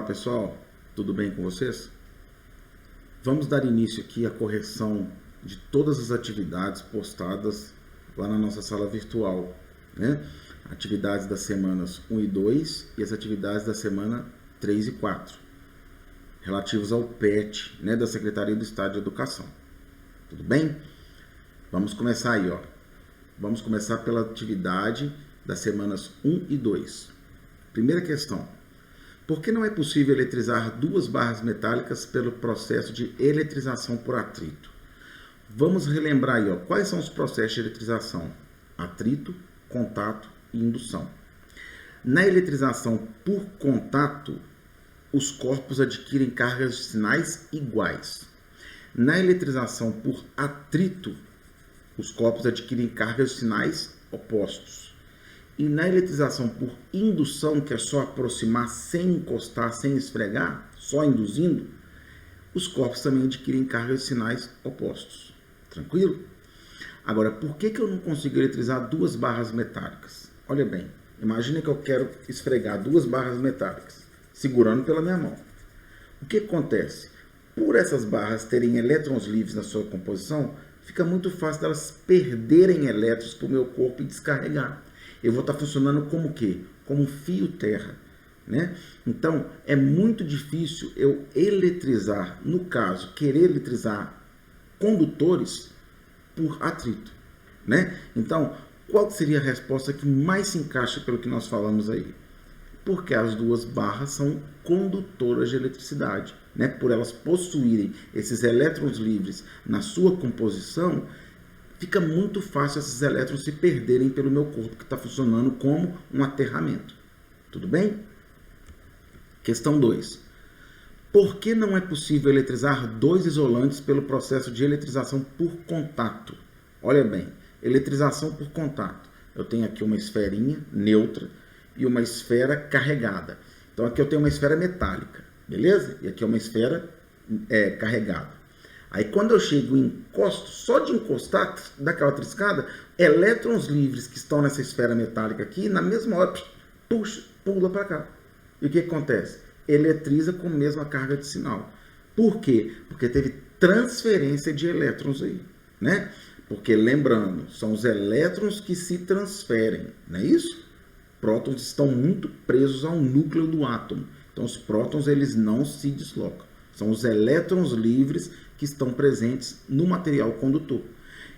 pessoal, tudo bem com vocês? Vamos dar início aqui à correção de todas as atividades postadas lá na nossa sala virtual, né? Atividades das semanas 1 e 2 e as atividades da semana 3 e 4, relativos ao PET, né, da Secretaria do Estado de Educação. Tudo bem? Vamos começar aí, ó. Vamos começar pela atividade das semanas 1 e 2. Primeira questão. Por que não é possível eletrizar duas barras metálicas pelo processo de eletrização por atrito? Vamos relembrar aí, ó, quais são os processos de eletrização? Atrito, contato e indução. Na eletrização por contato, os corpos adquirem cargas de sinais iguais. Na eletrização por atrito, os corpos adquirem cargas de sinais opostos. E na eletrização por indução, que é só aproximar sem encostar, sem esfregar, só induzindo, os corpos também adquirem cargas de sinais opostos. Tranquilo? Agora, por que eu não consigo eletrizar duas barras metálicas? Olha bem, imagina que eu quero esfregar duas barras metálicas, segurando pela minha mão. O que acontece? Por essas barras terem elétrons livres na sua composição, fica muito fácil delas perderem elétrons para o meu corpo e descarregar. Eu vou estar funcionando como o quê? Como um fio terra, né? Então, é muito difícil eu eletrizar, no caso, querer eletrizar condutores por atrito, né? Então, qual seria a resposta que mais se encaixa pelo que nós falamos aí? Porque as duas barras são condutoras de eletricidade, né? Por elas possuírem esses elétrons livres na sua composição, fica muito fácil esses elétrons se perderem pelo meu corpo, que está funcionando como um aterramento. Tudo bem? Questão 2. Por que não é possível eletrizar dois isolantes pelo processo de eletrização por contato? Olha bem, eletrização por contato. Eu tenho aqui uma esferinha neutra e uma esfera carregada. Então aqui eu tenho uma esfera metálica, beleza? E aqui é uma esfera carregada. Aí quando eu chego e encosto, só de encostar, daquela triscada, elétrons livres que estão nessa esfera metálica aqui, na mesma hora, puxa, pula para cá. E o que acontece? Eletriza com a mesma carga de sinal. Por quê? Porque teve transferência de elétrons aí, né? Porque, lembrando, são os elétrons que se transferem, não é isso? Prótons estão muito presos ao núcleo do átomo. Então, os prótons, eles não se deslocam. São os elétrons livres que estão presentes no material condutor.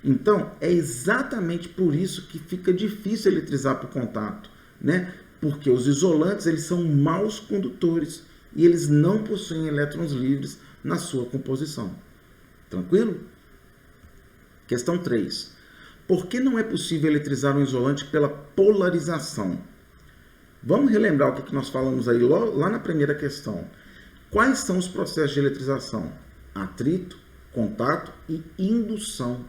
Então, é exatamente por isso que fica difícil eletrizar por contato, né? Porque os isolantes, eles são maus condutores e eles não possuem elétrons livres na sua composição. Tranquilo? Questão 3. Por que não é possível eletrizar um isolante pela polarização? Vamos relembrar o que nós falamos aí lá na primeira questão. Quais são os processos de eletrização? Atrito, contato e indução.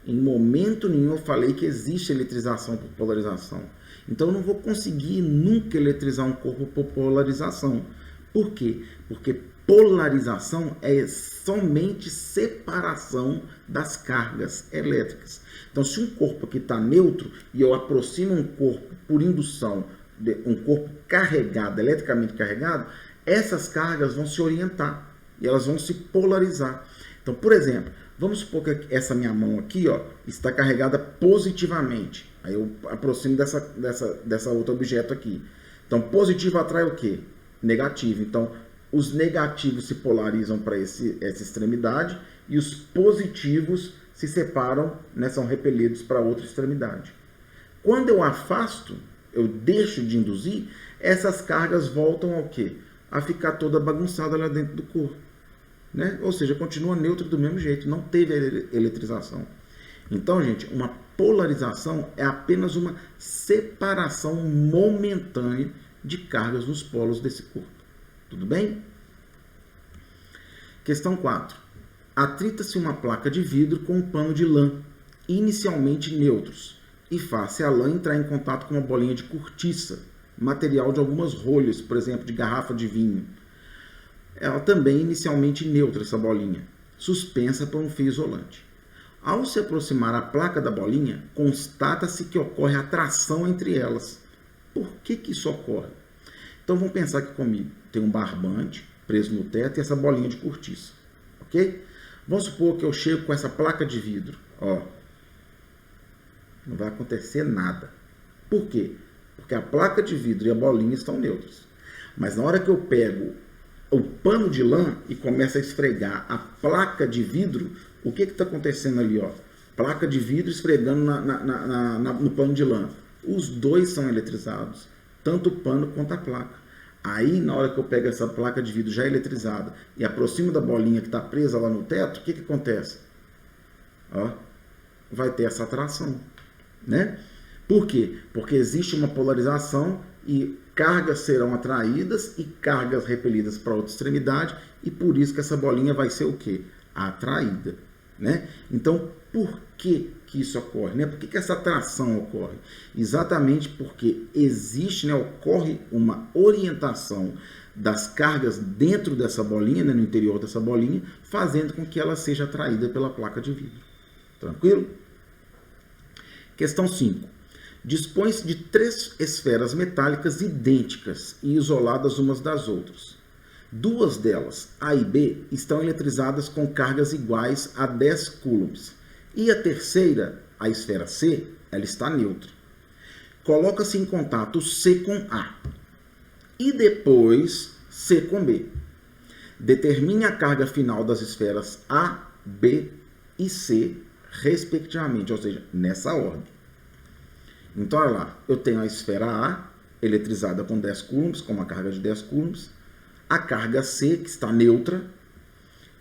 Em momento nenhum eu falei que existe eletrização por polarização. Então eu não vou conseguir nunca eletrizar um corpo por polarização. Por quê? Porque polarização é somente separação das cargas elétricas. Então se um corpo aqui está neutro e eu aproximo um corpo por indução, um corpo carregado, eletricamente carregado, essas cargas vão se orientar e elas vão se polarizar. Então, por exemplo, vamos supor que essa minha mão aqui, ó, está carregada positivamente. Aí eu aproximo dessa outro objeto aqui. Então, positivo atrai o quê? Negativo. Então, os negativos se polarizam para essa extremidade e os positivos se separam, né, são repelidos para outra extremidade. Quando eu afasto, eu deixo de induzir, essas cargas voltam ao quê? A ficar toda bagunçada lá dentro do corpo, né? Ou seja, continua neutro do mesmo jeito, não teve eletrização. Então, gente, uma polarização é apenas uma separação momentânea de cargas nos polos desse corpo. Tudo bem? Questão 4. Atrita-se uma placa de vidro com um pano de lã, inicialmente neutros, e faz-se a lã entrar em contato com uma bolinha de cortiça, material de algumas rolhas, por exemplo, de garrafa de vinho. Ela também é inicialmente neutra, essa bolinha, suspensa por um fio isolante. Ao se aproximar a placa da bolinha, constata-se que ocorre atração entre elas. Por que isso ocorre? Então vamos pensar aqui comigo. Tem um barbante preso no teto e essa bolinha de cortiça. Ok? Vamos supor que eu chego com essa placa de vidro. Ó, não vai acontecer nada. Por quê? Porque a placa de vidro e a bolinha estão neutras. Mas na hora que eu pego o pano de lã e começo a esfregar a placa de vidro, o que está acontecendo ali? Ó? Placa de vidro esfregando no pano de lã. Os dois são eletrizados, tanto o pano quanto a placa. Aí, na hora que eu pego essa placa de vidro já eletrizada e aproximo da bolinha que está presa lá no teto, o que acontece? Ó, vai ter essa atração, né? Por quê? Porque existe uma polarização e cargas serão atraídas e cargas repelidas para outra extremidade, e por isso que essa bolinha vai ser o quê? Atraída, né? Então, por que isso ocorre, né? Por que essa atração ocorre? Exatamente porque existe, né, ocorre uma orientação das cargas dentro dessa bolinha, né, no interior dessa bolinha, fazendo com que ela seja atraída pela placa de vidro. Tranquilo? Questão 5. Dispõe-se de 3 esferas metálicas idênticas e isoladas umas das outras. 2 delas, A e B, estão eletrizadas com cargas iguais a 10 coulombs. E a terceira, a esfera C, ela está neutra. Coloca-se em contato C com A e depois C com B. Determine a carga final das esferas A, B e C, respectivamente, ou seja, nessa ordem. Então, olha lá, eu tenho a esfera A, eletrizada com 10 coulombs, com uma carga de 10 coulombs, a carga C, que está neutra,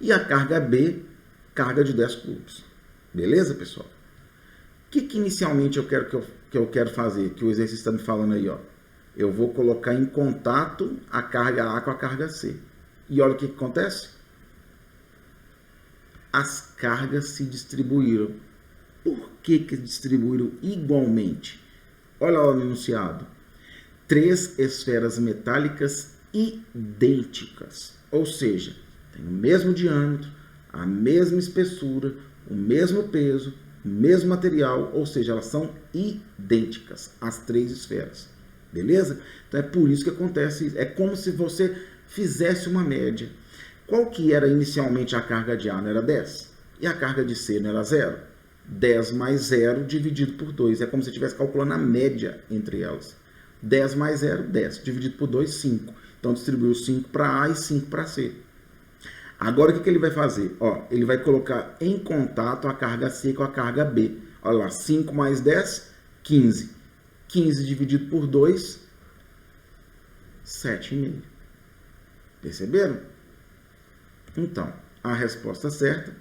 e a carga B, carga de 10 coulombs. Beleza, pessoal? O que inicialmente eu quero fazer, que o exercício está me falando aí, ó? Eu vou colocar em contato a carga A com a carga C. E olha o que acontece? As cargas se distribuíram. Por que distribuíram igualmente? Olha lá no enunciado. 3 esferas metálicas idênticas. Ou seja, tem o mesmo diâmetro, a mesma espessura, o mesmo peso, o mesmo material, ou seja, elas são idênticas, as 3 esferas. Beleza? Então é por isso que acontece isso. É como se você fizesse uma média. Qual que era inicialmente a carga de A? Não era 10? E a carga de C não era 0? 10 mais 0 dividido por 2. É como se você estivesse calculando a média entre elas. 10 mais 0, 10. Dividido por 2, 5. Então distribuiu 5 para A e 5 para C. Agora o que ele vai fazer? Ó, ele vai colocar em contato a carga C com a carga B. Olha lá, 5 mais 10, 15. 15 dividido por 2, 7,5. Perceberam? Então, a resposta certa,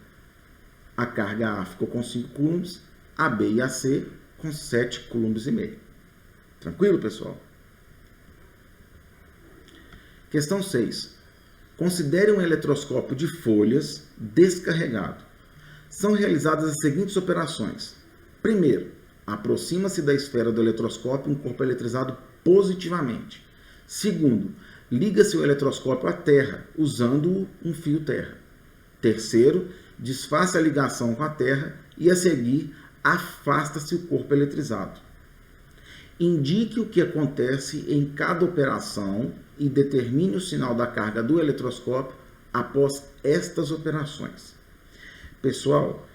a carga A ficou com 5 coulombs, a B e a C com 7 coulombs e meio. Tranquilo, pessoal? Questão 6. Considere um eletroscópio de folhas descarregado. São realizadas as seguintes operações. Primeiro, aproxima-se da esfera do eletroscópio um corpo eletrizado positivamente. Segundo, liga-se o eletroscópio à terra, usando um fio terra. Terceiro, desfaça a ligação com a terra e, a seguir, afasta-se o corpo eletrizado. Indique o que acontece em cada operação e determine o sinal da carga do eletroscópio após estas operações. Pessoal,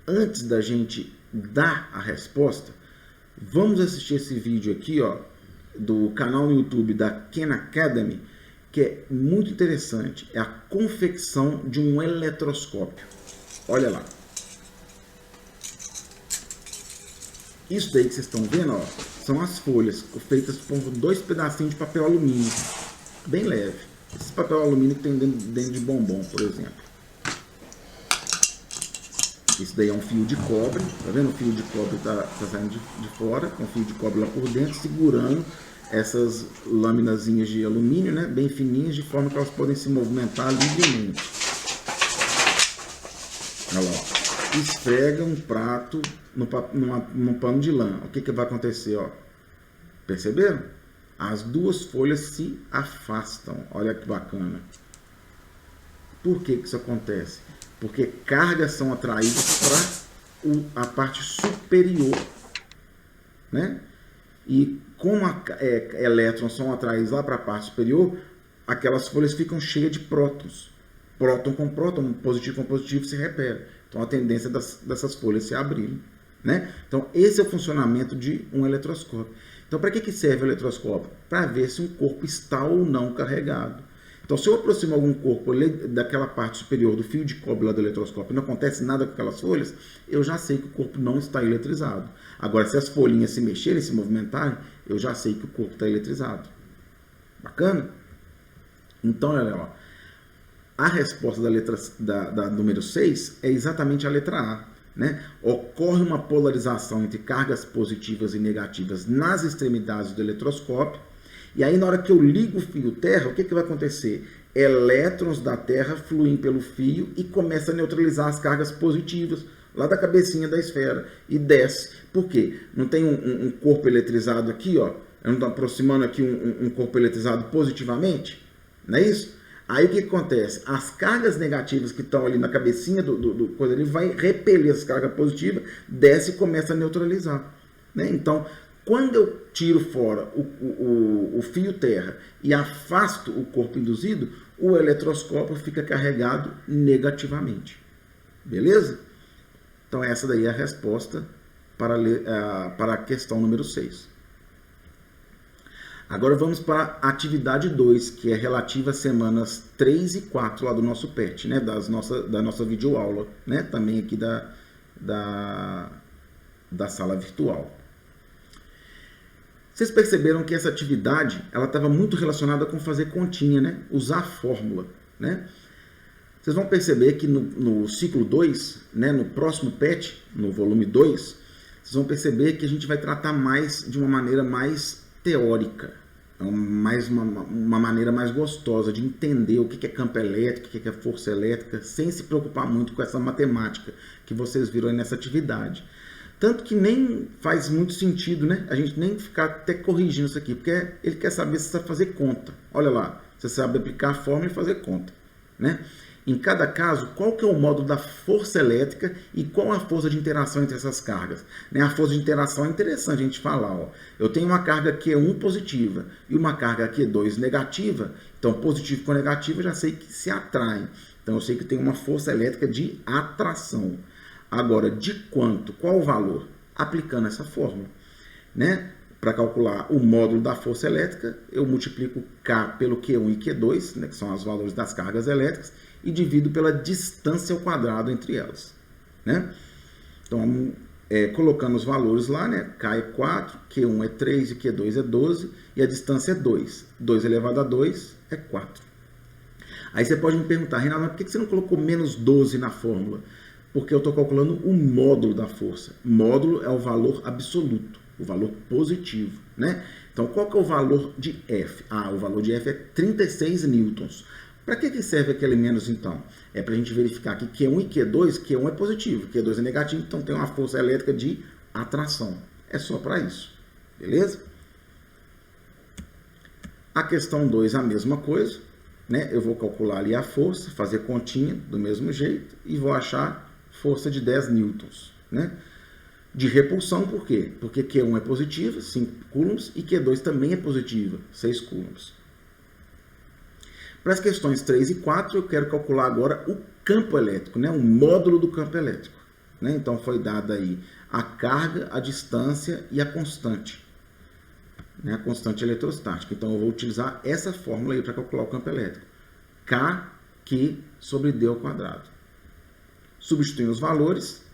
antes da gente dar a resposta, vamos assistir esse vídeo aqui, ó, do canal no YouTube da Khan Academy, que é muito interessante. É a confecção de um eletroscópio. Olha lá. Isso daí que vocês estão vendo, ó, são as folhas feitas com 2 pedacinhos de papel alumínio, bem leve. Esse papel alumínio que tem dentro de bombom, por exemplo. Isso daí é um fio de cobre, tá vendo? O fio de cobre tá saindo de fora, com o fio de cobre lá por dentro, segurando essas laminazinhas de alumínio, né? Bem fininhas, de forma que elas podem se movimentar livremente. Olha lá, ó. Esfrega um prato num pano de lã. O que vai acontecer, ó? Perceberam? As 2 folhas se afastam. Olha que bacana. Por que isso acontece? Porque cargas são atraídas para a parte superior, né? e como elétrons são atraídos lá para a parte superior, aquelas folhas ficam cheias de prótons. Próton com próton, positivo com positivo se repele. Então a tendência dessas folhas se abrirem. Né? Então esse é o funcionamento de um eletroscópio. Então para que serve o eletroscópio? Para ver se um corpo está ou não carregado. Então se eu aproximo algum corpo daquela parte superior do fio de cobre lá do eletroscópio e não acontece nada com aquelas folhas, eu já sei que o corpo não está eletrizado. Agora se as folhinhas se mexerem, se movimentarem, eu já sei que o corpo está eletrizado. Bacana? Então olha lá. A resposta da número 6 é exatamente a letra A. Né? Ocorre uma polarização entre cargas positivas e negativas nas extremidades do eletroscópio. E aí, na hora que eu ligo o fio terra, o que vai acontecer? Elétrons da Terra fluem pelo fio e começam a neutralizar as cargas positivas lá da cabecinha da esfera e desce. Por quê? Não tem um corpo eletrizado aqui, ó? Eu não estou aproximando aqui um corpo eletrizado positivamente? Não é isso? Aí o que acontece? As cargas negativas que estão ali na cabecinha do coisa, ele vai repelir as cargas positivas, desce e começa a neutralizar. Né? Então, quando eu tiro fora o fio terra e afasto o corpo induzido, o eletroscópio fica carregado negativamente. Beleza? Então essa daí é a resposta para a questão número 6. Agora vamos para a atividade 2, que é relativa às semanas 3 e 4 lá do nosso PET, né? da nossa videoaula, né? Também aqui da sala virtual. Vocês perceberam que essa atividade ela estava muito relacionada com fazer continha, né? Usar a fórmula. Né? Vocês vão perceber que no ciclo 2, né? No próximo PET, no volume 2, vocês vão perceber que a gente vai tratar mais de uma maneira mais teórica, uma maneira mais gostosa de entender o que é campo elétrico, o que é força elétrica, sem se preocupar muito com essa matemática que vocês viram aí nessa atividade. Tanto que nem faz muito sentido, né? A gente nem ficar até corrigindo isso aqui, porque ele quer saber se você sabe fazer conta. Olha lá, você sabe aplicar a fórmula e fazer conta, né? Em cada caso, qual que é o módulo da força elétrica e qual a força de interação entre essas cargas? Né? A força de interação é interessante a gente falar. Ó. Eu tenho uma carga Q1 positiva e uma carga Q2 negativa. Então, positivo com negativo eu já sei que se atraem. Então, eu sei que tem uma força elétrica de atração. Agora, de quanto? Qual o valor? Aplicando essa fórmula. Né? Para calcular o módulo da força elétrica, eu multiplico K pelo Q1 e Q2, né, que são os valores das cargas elétricas, e divido pela distância ao quadrado entre elas. Né? Então, colocando os valores lá, né, K é 4, Q1 é 3 e Q2 é 12, e a distância é 2. 2 elevado a 2 é 4. Aí você pode me perguntar, Reinaldo, mas por que você não colocou menos 12 na fórmula? Porque eu estou calculando o módulo da força. Módulo é o valor absoluto, o valor positivo. Né? Então, qual que é o valor de F? O valor de F é 36 newtons. Para que serve aquele menos, então? É para a gente verificar que Q1 e Q2, Q1 é positivo, Q2 é negativo, então tem uma força elétrica de atração. É só para isso. Beleza? A questão 2 a mesma coisa. Né? Eu vou calcular ali a força, fazer continha do mesmo jeito e vou achar força de 10 newtons. Né? De repulsão, por quê? Porque Q1 é positiva, 5 coulombs, e Q2 também é positiva, 6 coulombs. Para as questões 3 e 4, eu quero calcular agora o campo elétrico, né? O módulo do campo elétrico. Né? Então, foi dada aí a carga, a distância e a constante. Né? A constante eletrostática. Então, eu vou utilizar essa fórmula aí para calcular o campo elétrico. K sobre D ao quadrado. Substituindo os valores,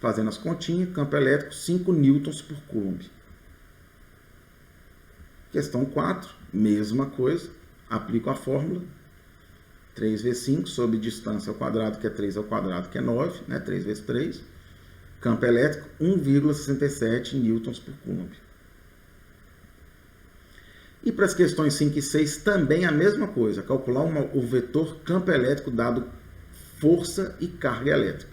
fazendo as continhas, campo elétrico 5 newtons por coulomb. Questão 4, mesma coisa. Aplico a fórmula, 3 vezes 5 sobre distância ao quadrado, que é 3 ao quadrado, que é 9, né? 3 vezes 3. Campo elétrico, 1,67 newtons por coulomb. E para as questões 5 e 6, também a mesma coisa. Calcular o vetor campo elétrico dado força e carga elétrica.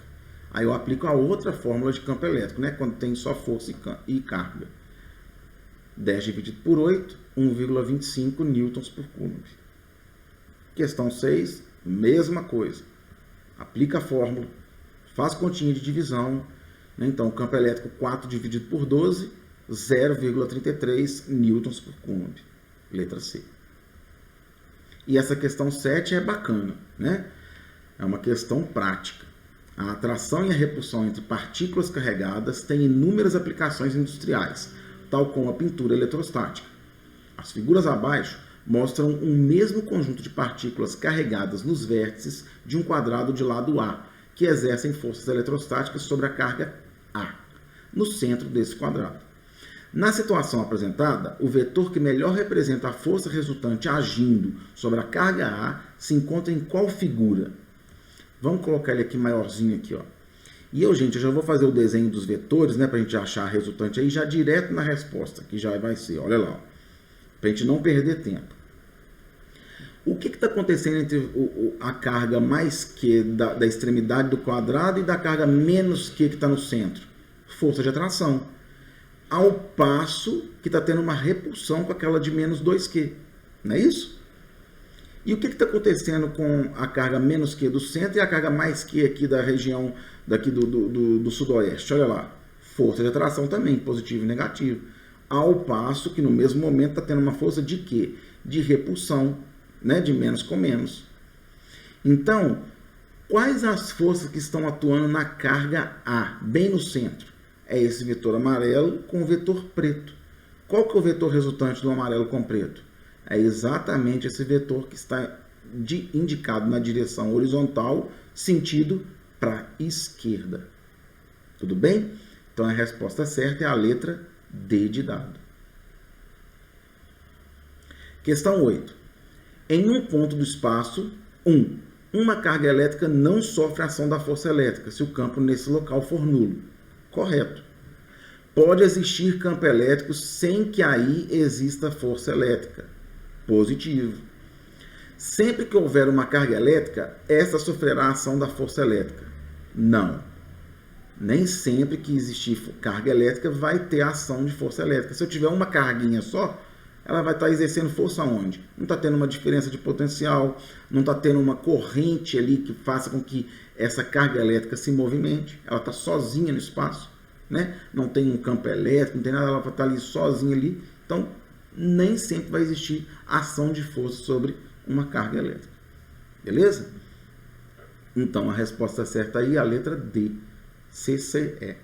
Aí eu aplico a outra fórmula de campo elétrico, né? Quando tem só força e carga. 10 dividido por 8, 1,25 newtons por coulomb. Questão 6, mesma coisa. Aplica a fórmula, faz continha de divisão. Né? Então, o campo elétrico 4 dividido por 12 0,33 newtons por coulomb. Letra C. E essa questão 7 é bacana, né? É uma questão prática. A atração e a repulsão entre partículas carregadas têm inúmeras aplicações industriais, tal como a pintura eletrostática. As figuras abaixo mostram um mesmo conjunto de partículas carregadas nos vértices de um quadrado de lado A, que exercem forças eletrostáticas sobre a carga A, no centro desse quadrado. Na situação apresentada, o vetor que melhor representa a força resultante agindo sobre a carga A se encontra em qual figura? Vamos colocar ele aqui maiorzinho aqui, ó. E eu, gente, eu já vou fazer o desenho dos vetores, né, para a gente achar a resultante aí já direto na resposta, que já vai ser, olha lá, para a gente não perder tempo. O que está acontecendo entre a carga mais Q da extremidade do quadrado e da carga menos Q que está no centro? Força de atração. Ao passo que está tendo uma repulsão com aquela de menos 2Q, não é isso? E o que está acontecendo com a carga menos Q do centro e a carga mais Q aqui da região daqui do sudoeste? Olha lá, força de atração também, positivo e negativo. Ao passo que no mesmo momento está tendo uma força de quê? De repulsão, né? De menos com menos. Então, quais as forças que estão atuando na carga A, bem no centro? É esse vetor amarelo com o vetor preto. Qual que é o vetor resultante do amarelo com preto? É exatamente esse vetor que está indicado na direção horizontal, sentido para a esquerda. Tudo bem? Então a resposta certa é a letra D de dado. Questão 8. Em um ponto do espaço, uma carga elétrica não sofre a ação da força elétrica se o campo nesse local for nulo. Correto. Pode existir campo elétrico sem que aí exista força elétrica. Positivo. Sempre que houver uma carga elétrica, essa sofrerá a ação da força elétrica. Não. Nem sempre que existir carga elétrica vai ter ação de força elétrica. Se eu tiver uma carguinha só, ela vai estar exercendo força onde? Não está tendo uma diferença de potencial, não está tendo uma corrente ali que faça com que essa carga elétrica se movimente. Ela está sozinha no espaço, né? Não tem um campo elétrico, não tem nada, ela vai estar ali sozinha ali. Então, nem sempre vai existir ação de força sobre uma carga elétrica. Beleza? Então, a resposta certa aí é a letra D, CCE.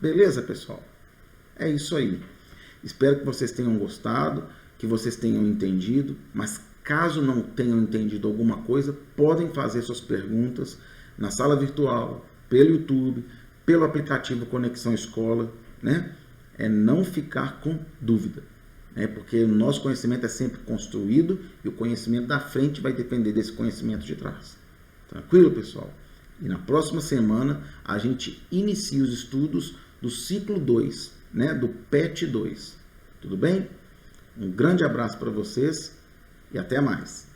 Beleza, pessoal? É isso aí. Espero que vocês tenham gostado, que vocês tenham entendido, mas caso não tenham entendido alguma coisa, podem fazer suas perguntas na sala virtual, pelo YouTube, pelo aplicativo Conexão Escola, né? É não ficar com dúvida, né? Porque o nosso conhecimento é sempre construído e o conhecimento da frente vai depender desse conhecimento de trás. Tranquilo, pessoal? E na próxima semana a gente inicia os estudos do ciclo 2, né? Do PET 2. Tudo bem? Um grande abraço para vocês e até mais.